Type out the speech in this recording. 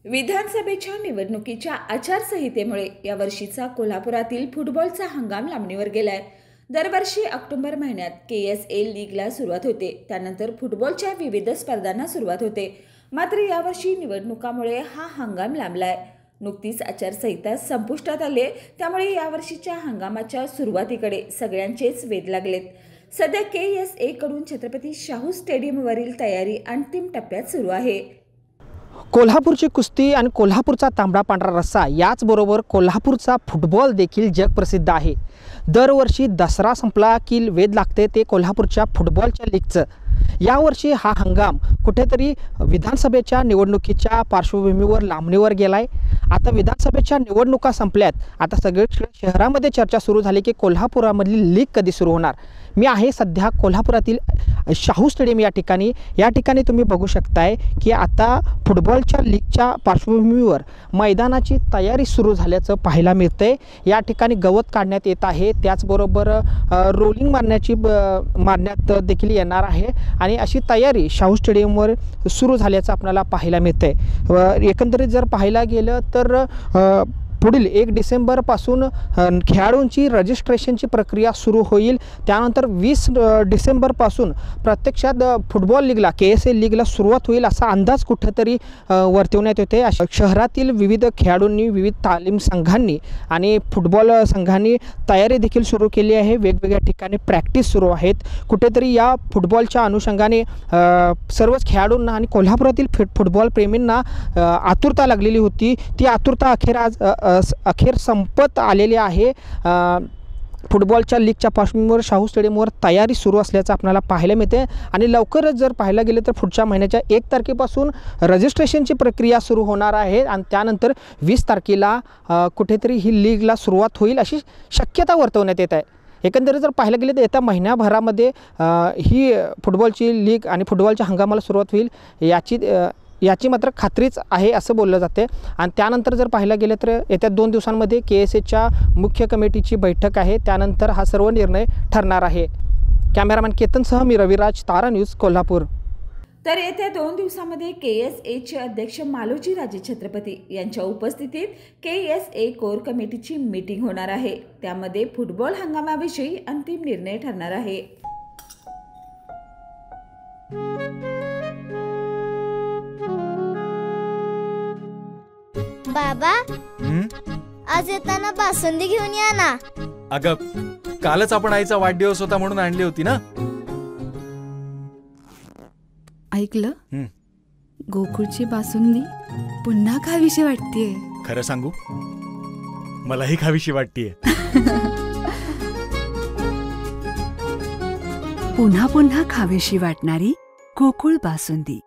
विधानसभेच्या निवडणुकीच्या आचारसंहितेमुळे यावर्षीचा कोल्हापुरातील फुटबॉलचा हंगाम लांबणीवर गेलाय। दरवर्षी ऑक्टोबर महिन्यात KSA लीगला सुरुवात होते, त्यानंतर फुटबॉलच्या विविध स्पर्धांना सुरुवात होते। मात्र यावर्षी निवडणुकामुळे हा हंगाम लांबलाय। नुकतीच आचारसंहिता संपुष्टात आली, त्यामुळे यावर्षीच्या हंगामाच्या सुरुवातीकडे सगळ्यांचेच वेध लागलेत। सध्या KSA कडून छत्रपती शाहू स्टेडियमवरील तयारी अंतिम टप्प्यात सुरू आहे। कोल्हापूरची कुस्ती आणि कोल्हापूरचा तांबडा पांढरा रस्सा याचबरोबर कोल्हापूरचा फुटबॉल देखील जगप्रसिद्ध आहे। दरवर्षी दसरा संपला की वेध लागते ते कोल्हापूरच्या फुटबॉलच्या लीगचं। यावर्षी हा हंगाम कुठेतरी विधानसभेच्या निवडणुकीच्या पार्श्वभूमीवर लांबणीवर गेलाय। आता विधानसभेच्या निवडणुका संपल्यात, आता सगळे शहरामध्ये चर्चा सुरू झाली की कोल्हापुरामधली लीग कधी सुरू होणार। मी आहे सध्या कोल्हापुरातील शाहू स्टेडियम या ठिकाणी तुम्ही बघू शकताय की आता फुटबॉलच्या लीगच्या पार्श्वभूमीवर मैदानाची तयारी सुरू झाल्याचं पाहायला मिळतंय। या ठिकाणी गवत काढण्यात येत आहे, त्याचबरोबर रोलिंग मारण्यात देखील येणार आहे आणि अशी तयारी शाहू स्टेडियमवर सुरू झाल्याचं आपल्याला पाहायला मिळतंय। एकंदरीत जर पाहायला गेलं तर पुढील 1 डिसेंबरपासून खेळाडूंची रजिस्ट्रेशनची प्रक्रिया सुरू होईल। त्यानंतर 20 डिसेंबरपासून प्रत्यक्षात फुटबॉल लीगला KSA लीगला सुरुवात होईल असा अंदाज कुठेतरी वर्तवण्यात येते। शहरातील विविध खेळाडूंनी, विविध तालीम संघांनी आणि फुटबॉल संघांनी तयारी देखील सुरू केली आहे। वेगवेगळ्या ठिकाणी प्रॅक्टिस सुरू आहेत। कुठेतरी या फुटबॉलच्या अनुषंगाने सर्वच खेळाडूंना आणि कोल्हापुरातील फुटबॉल प्रेमींना आतुरता लागलेली होती। ती आतुरता अखेर संपत आलेली आहे। फुटबॉलच्या लीगच्या पार्श्वभूमीवर शाहू स्टेडियमवर तयारी सुरू असल्याचं आपल्याला पाहायला मिळते आणि लवकरच जर पाहायला गेले तर पुढच्या महिन्याच्या 1 तारखेपासून रजिस्ट्रेशनची प्रक्रिया सुरू होणार आहे आणि त्यानंतर 20 तारखेला कुठेतरी ही लीगला सुरुवात होईल अशी शक्यता वर्तवण्यात येत आहे। एकंदरीत जर पाहायला गेले तर येत्या महिन्याभरामध्ये ही फुटबॉलची लीग आणि फुटबॉलच्या हंगामाला सुरुवात होईल याची मात्र खात्रीच आहे असं बोललं जाते। आणि त्यानंतर जर पाहायला गेलं तर येत्या 2 दिवसांमध्ये KSAच्या मुख्य कमिटीची बैठक आहे, त्यानंतर हा सर्व निर्णय ठरणार आहे। कॅमेरामॅन केतनसह मी रविराज, तारा न्यूज, कोल्हापूर। तर येत्या 2 दिवसांमध्ये KSAचे अध्यक्ष मालोजी राजे छत्रपती यांच्या उपस्थितीत KSA कोर कमिटीची मीटिंग होणार आहे। त्यामध्ये फुटबॉल हंगामाविषयी अंतिम निर्णय ठरणार आहे। बाबा, आज येताना बासुंदी घेऊन या ना। अगं, कालच आपण आईचा वाढदिवस होता म्हणून आणली होती ना। ऐकलं, गोकुळची बासुंदी पुन्हा खावीशी वाटतेय। खरं सांगू, मलाही खावीशी वाटतेय। पुन्हा पुन्हा खावीशी वाटणारी गोकुळ बासुंदी।